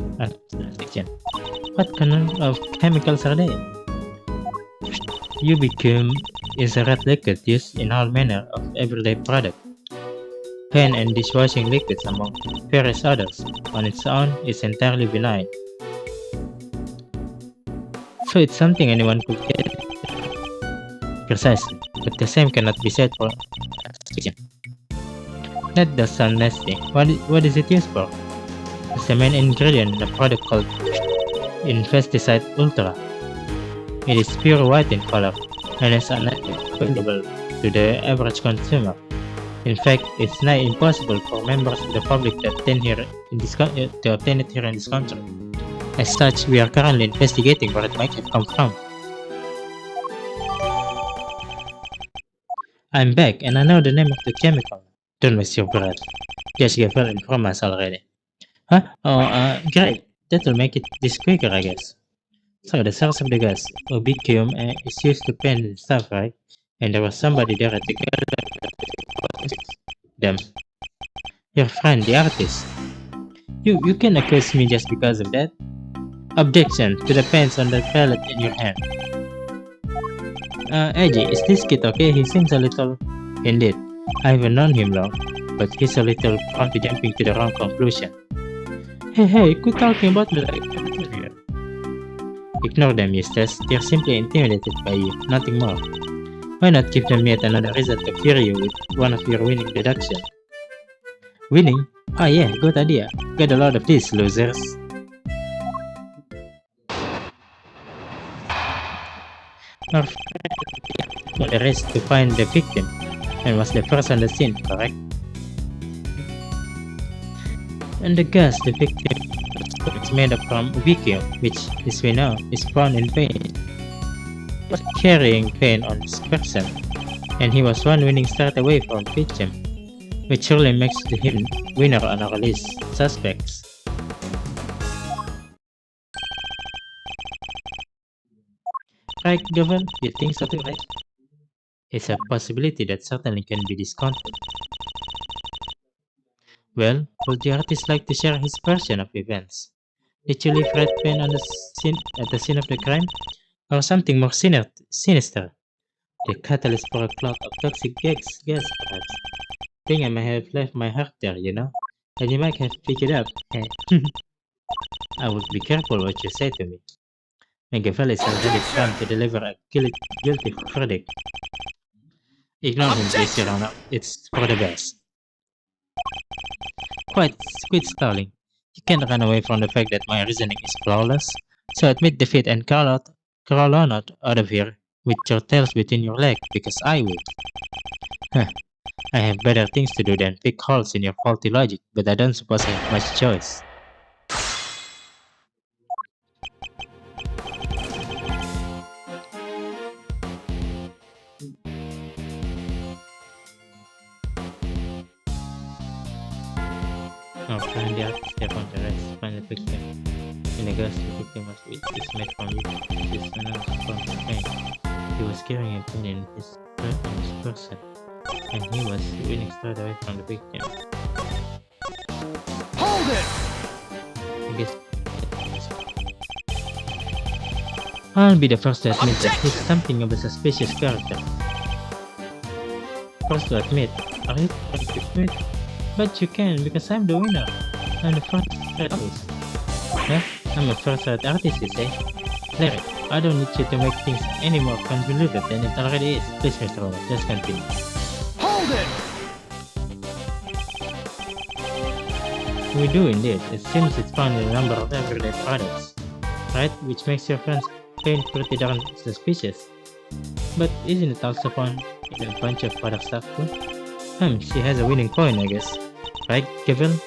S1: What kind of chemicals are they? Ubiquinone is a red liquid used in all manner of everyday products, pen and dishwashing liquids among various others. On its own, it's entirely benign. So it's something anyone could get. Precisely, but the same cannot be said for asphyxian. That does sound nasty. What is it used for? It's the main ingredient in a product called Infesticide Ultra. It is pure white in color and is unavailable to the average consumer. In fact, it's nigh impossible for members of the public to obtain it here in this country. As such, we are currently investigating where it might have come from. I'm back, and I know the name of the chemical. Don't waste your breath. Just give her inform us already. Huh? Oh, great. That'll make it this quicker, I guess. So, the source of the gas, ubiquinone, is used to paint and stuff, right? and there was somebody there together with them. Your friend, the artist. You can accuse me just because of that? Objection to the pens on the palette in your hand. Eddie, is this kid okay? He seems a little... Indeed, I haven't known him long, but he's a little prone to jumping to the wrong conclusion. Hey, quit talking about me like that. Ignore them, Eustace. They're simply intimidated by you, nothing more. Why not give them yet another reason to fear you with one of your winning deductions? Winning? Ah yeah, good idea. Get a lot of these, losers. Our friend got the rest to find the victim and was the first on the scene, correct? And the gas the victim was made up from Vikio, which, as we know, is found in pain. He was carrying pain on his person, and he was one winning start away from Pitchem, which surely makes him winner on our list suspects. Right, Gavel? You think so too, right? It's a possibility that certainly can be discounted. Well, would the artist like to share his version of events? Did you leave red pen on the scene at the scene of the crime? Or something more sinister? The catalyst for a cloud of toxic gas, perhaps. Think I might have left my heart there, you know? And you might have picked it up. I would be careful what you say to me. Machiavelli is already trying to deliver a guilty verdict. Ignore him, please, Your Honor. It's for the best. Quit stalling. You can't run away from the fact that my reasoning is flawless. So admit defeat and crawl on out of here with your tails between your legs, because I will. Huh. I have better things to do than pick holes in your faulty logic, but I don't suppose I have much choice. Now find the artist step on the rest, find the victim. In the gas, the victim was made from you. This is another from the pain. He was carrying a pain in his person, and he was winning straight away from the victim.
S2: Hold it!
S1: I guess I'll be the first to admit that he's something of a suspicious character. First to admit, are you first to admit? But you can, because I'm the winner. I'm the first artist. Yeah, I'm a first rate artist, you say? Larry, I don't need you to make things any more convoluted than it already is. Please, Mr. Rowan, just continue.
S2: Hold it!
S1: We do indeed. It seems it's found in a number of everyday products, right? Which makes your friend's pain pretty darn suspicious. But isn't it also found in a bunch of other stuff too? She has a winning point, I guess. Right, Kevin?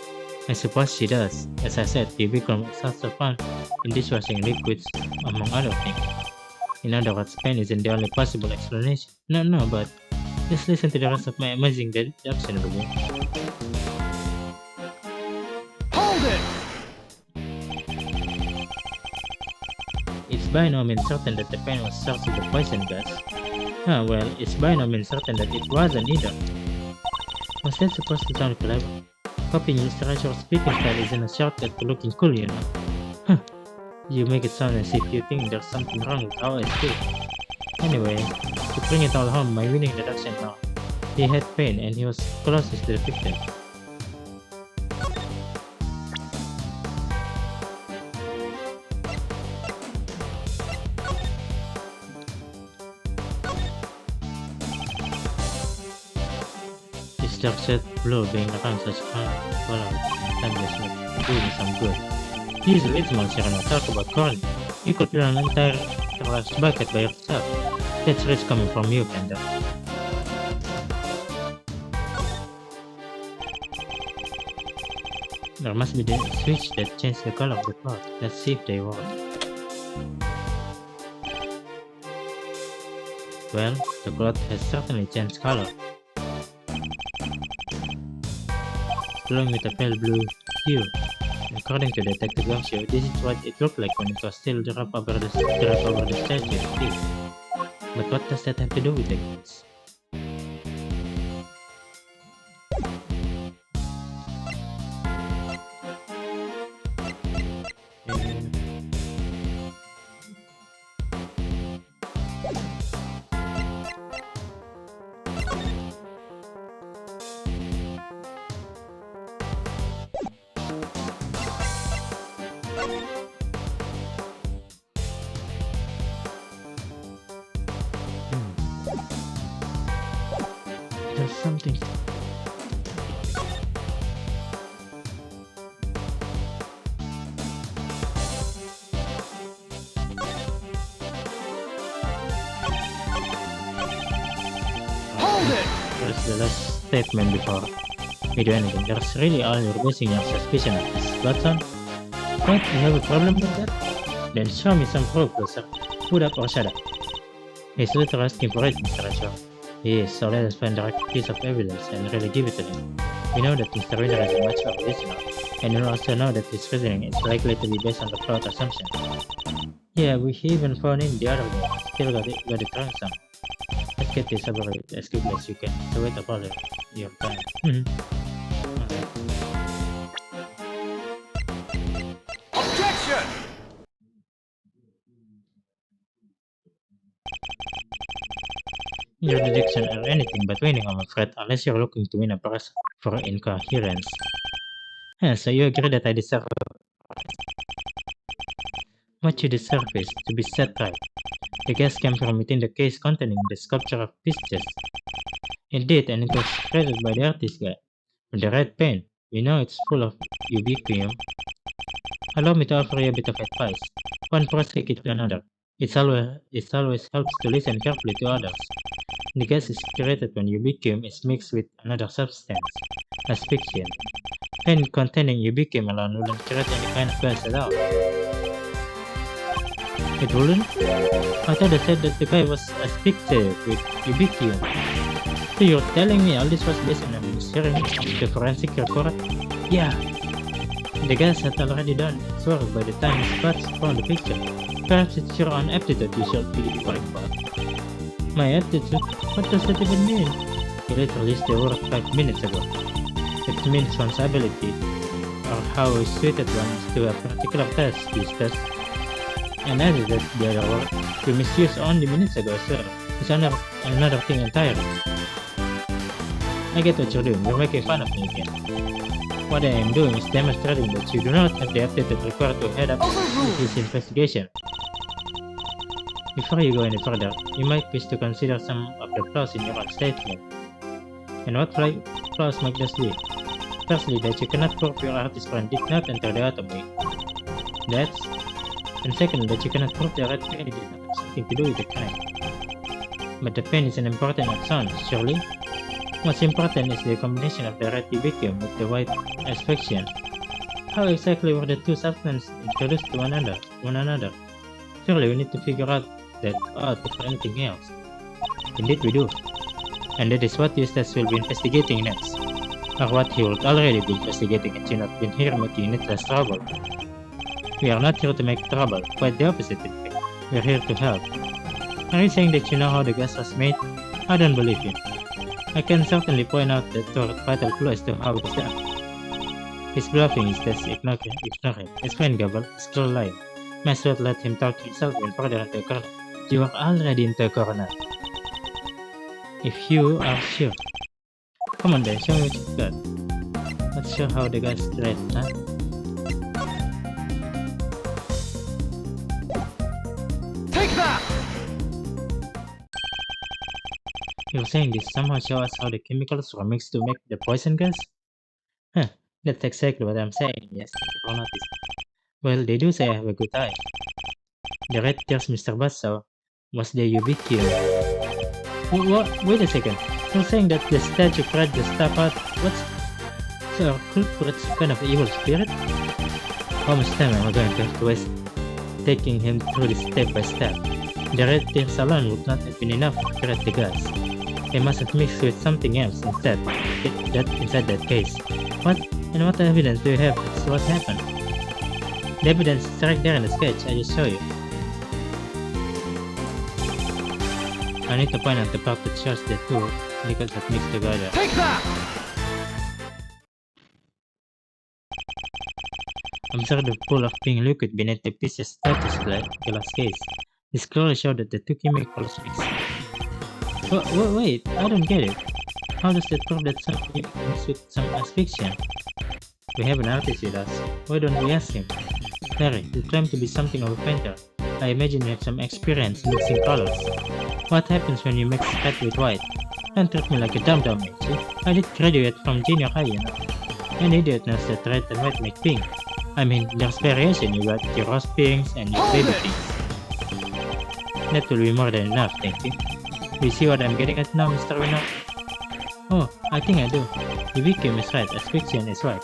S1: I suppose she does. As I said, the Vikram is also found in dishwashing liquids, among other things. In other words, pain isn't the only possible explanation. No, but just listen to the rest of my amazing deduction, will you?
S2: Hold it!
S1: It's by no means certain that the pain was sourced with the poison gas. Well, it's by no means certain that it wasn't either. Was that supposed to sound clever? Copying Mr. speaking style isn't a shortcut to looking cool, you know. You make it sound as if you think there's something wrong with how I speak. Anyway, to bring it all home, my winning deduction now. He had pain and he was closest to the victim. Dark shade blue being around such color timeless make doing some good. Usually it's months you're not talk about corn. You could fill an entire large bucket by yourself. That's rich coming from you, Panda. There must be the switch that changed the color of the cloth. Let's see if they work. Well, the cloth has certainly changed color. Glowing with a pale blue hue. According to Detective Gumshoe, this is what it looked like when it was still dropped over the statue. But what does that have to do with the case? There's something.
S2: Hold it!
S1: There's the last statement before we do anything. There's really all you're basing your suspicion of this Watson? What? You have a problem with that? Then show me some proof, sir. Put up or shut up. He's literally asking for it, Mr. Asher. He is, so let us find the right piece of evidence and really give it to him. We know that Mr. Wheeler is a much of a listener, and we also know that his reasoning is likely to be based on the flawed assumption. Yeah, we even found in the other day, still got it wrong some. Let's get this over with as quickly as you can, so wait up all your time. Alright.
S2: Objection!
S1: Your deduction are anything but winning, I'm afraid, unless you're looking to win a prize for incoherence. So you agree that I deserve what you deserve is to be set right. The gas came from within the case containing the sculpture of Pisces. Indeed, and it was created by the artist guy. With the red pen, we know it's full of ubiquium. Allow me to offer you a bit of advice. One prosecute to another. It always helps to listen carefully to others. The gas is created when ubiquium is mixed with another substance, asphyxiant. Pen containing ubiquium alone wouldn't create any kind of gas at all. It wouldn't? I thought I said that the guy was asphyxiated with ubiquium. So you're telling me all this was based on a hearing of the forensic report? Yeah. The gas had already done its work by the time Spatz found the picture. Perhaps it's your own aptitude you should be worried about. My aptitude? What does that even mean? You literally used the word 5 minutes ago. It means one's ability, or how suited one is to a particular task, Eustace. And added that the other word you misused only minutes ago, sir, is another thing entirely. I get what you're doing, you're making fun of me again. What I am doing is demonstrating that you do not have the aptitude required to head up this investigation. Before you go any further, you might wish to consider some of the flaws in your own statement. And what flaws might those be? Firstly, that you cannot prove your artist friend did not enter the atom wing. And second, that you cannot prove the red pen did not have something to do with the crime. But the pen is an important axon, surely? What's important is the combination of the red ubiquium with the white asphyxiant. How exactly were the two substances introduced to one another? Surely we need to figure out that out before anything else. Indeed we do. And that is what Eustace will be investigating next. Or what he would already be investigating had you not been here making needless trouble. We are not here to make trouble, quite the opposite in fact. We are here to help. Are you saying that you know how the gas was made? I don't believe you. I can certainly point out the vital clue as to how it was done. He's bluffing, Eustace. Ignore him. His friend Gabble is still lying. Might as well let him talk himself and further into a corner. You are already into a corner. If you are sure. Come on then, show me what you've got. Let's show how the guy's created, huh?
S2: Take that!
S1: You're saying this somehow show us how the chemicals were mixed to make the poison gas? Huh, that's exactly what I'm saying, yes, thank you for noticing. Well, they do say I have a good eye. The red tears Mr. Bass saw was the ubiquium. Wait a second. You're saying that the statue cried the stuff out? What's... So our culprit's kind of evil spirit? How much time am I going to have to waste taking him through this step by step? The red tears alone would not have been enough to create the gas. They must have mixed with something else instead. Inside that case. What? And what evidence do you have as to what happened? The evidence is right there in the sketch I just showed you. I need to point out the part that shows the two liquids that mix together.
S2: Take that!
S1: Observe the pool of pink liquid beneath the piece's status glass case. This clearly shows that the two chemicals mix. Wait, I don't get it. How does that prove that something mixed with some asphyxiant? We have an artist with us. Why don't we ask him? Larry, you claim to be something of a painter. I imagine you have some experience mixing colors. What happens when you mix red with white? Don't treat me like a dumb H. I did graduate from junior high, you know. An idiot knows that red and white make pink. I mean, there's variation. You got your rose pinks and your baby pinks. That will be more than enough, thank you. Do you see what I'm getting at now, Mr. Winner? Oh, I think I do. The vacuum is right, asphyxiant is right.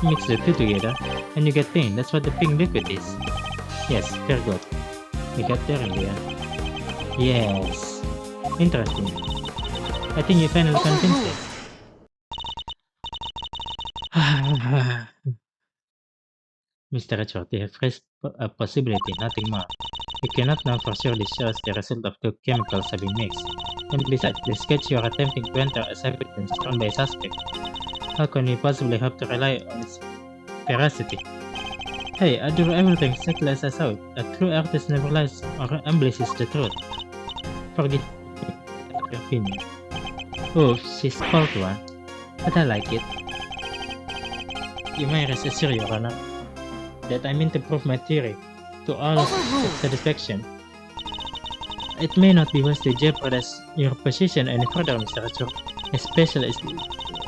S1: Mix the two together, and you get pink. That's what the pink liquid is. Yes, very good. We got there in the end. Yes. Interesting. I think you finally convinced it. Mr. Richard, you have raised a possibility, nothing more. We cannot know for sure this shows the result of two chemicals having mixed. And besides, the sketch you are attempting to enter as evidence thrown by a suspect. How can we possibly hope to rely on its veracity? Hey, I do everything exactly as I saw it. A true artist never lies or embellishes the truth. Forget your opinion. Oh, she's cold one. But I like it. You may rest assured, Your Honor, that I mean to prove my theory to all of satisfaction. It may not be wise to jeopardize your position any further, Mr. Richard, especially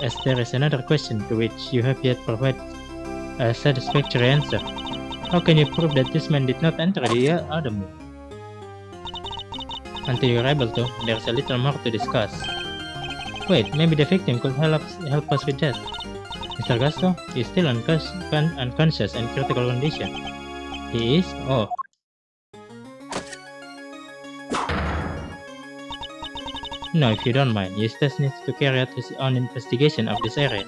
S1: as there is another question to which you have yet provided a satisfactory answer. How can you prove that this man did not enter the other room? Until you are able to, there is a little more to discuss. Wait, maybe the victim could help us with that. Mr. Gasto is still unconscious and critical condition. He is? Oh. No, if you don't mind, Eustace needs to carry out his own investigation of this area.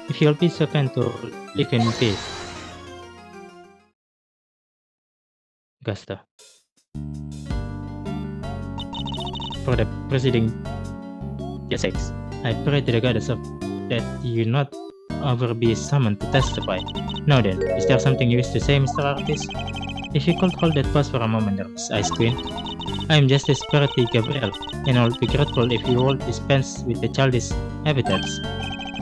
S1: If you'll be so kind to leave him in peace. Gasto. For the preceding sex, I pray to the goddess of that you not ever be summoned to testify. Now then, is there something you wish to say, Mr. Artist? If you could hold that pause for a moment, Miss Ice Queen. I am Justice Percy Gabriel, and I'll be grateful if you will dispense with the childish habitats.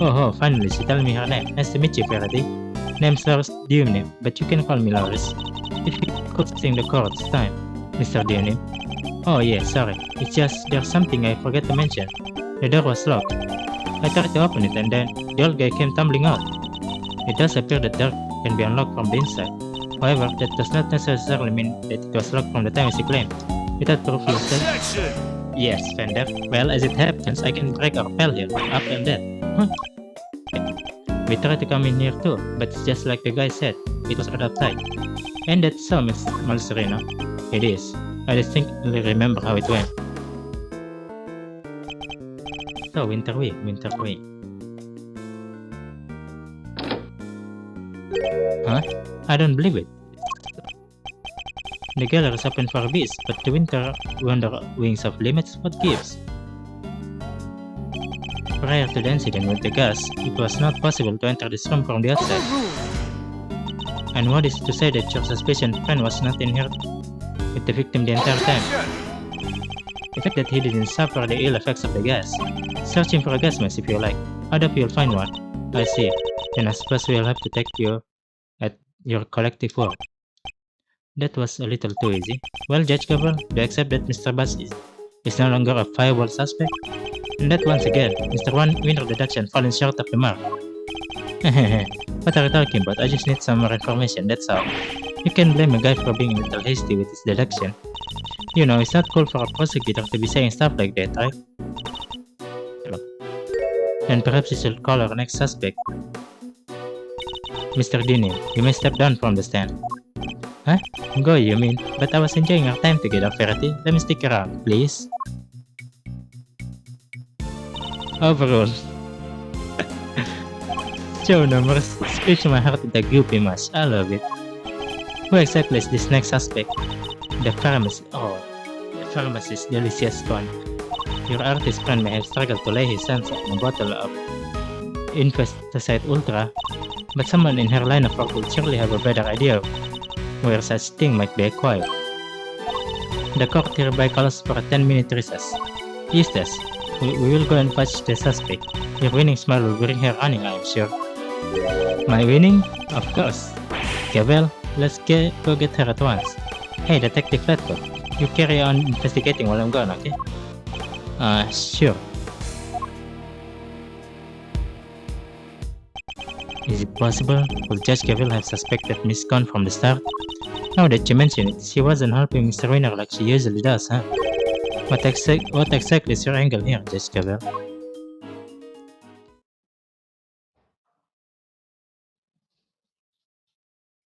S1: Oh, finally, she told me her name. Nice to meet you, Verity. Name's Lars Dionim, but you can call me Lars. If you could sing the chords, time, Mr. Dionim. Oh yeah, sorry. It's just there's something I forgot to mention. The door was locked. I tried to open it and then the old guy came tumbling out. It does appear that the door can be unlocked from the inside. However, that does not necessarily mean that it was locked from the time as you claimed. Without proof yourself. Yes, Fender. Well, as it happens, I can break our spell here, up and down. Huh? We tried to come in here too, but it's just like the guy said, it was right outside. And that's so, Miss Malserino. It is. I distinctly remember how it went. So, Winter Wing. Huh? I don't believe it. The gallery is open for beasts, but the Wonder Wings of limits, what gives? Prior to the incident with the gas, it was not possible to enter this room from the outside. And what is to say that your suspicious friend was not in here with the victim the entire time? The fact that he didn't suffer the ill effects of the gas. Searching for a gas mask if you like. I hope you'll find one. I see. Then I suppose we'll have to take you at your collective work. That was a little too easy. Well, Judge Gabriel, do you accept that Mr. Bass is no longer a viable suspect? And that once again, Mr. Winner deduction falling short of the mark. What are you talking about? I just need some more information, that's all. You can blame a guy for being a little hasty with his deduction. You know, it's not cool for a prosecutor to be saying stuff like that, right? And perhaps you should call our next suspect. Mr. Dini, you may step down from the stand. Huh? Go, you mean? But I was enjoying our time together, Verity. Let me stick around, please. Overall. Show numbers. Scratch my heart with a goopy mash. I love it. Who exactly is this next suspect? The pharmacist's delicious scone. Your artist friend may have struggled to lay his hands on a bottle of Infesticide Ultra, but someone in her line of work would surely have a better idea of where such thing might be acquired. The court hereby calls for a 10-minute recess. Eustace, we will go and fetch the suspect. Your winning smile will bring her running, I am sure. My winning? Of course. Okay, well, let's go get her at once. Hey, Detective Flatfoot, you carry on investigating while I'm gone, okay? Sure. Is it possible? Would Judge Cavill have suspected Miss Conn from the start? Now that you mention it, she wasn't helping Mr. Winner like she usually does, huh? What exactly is your angle here, Judge Cavill?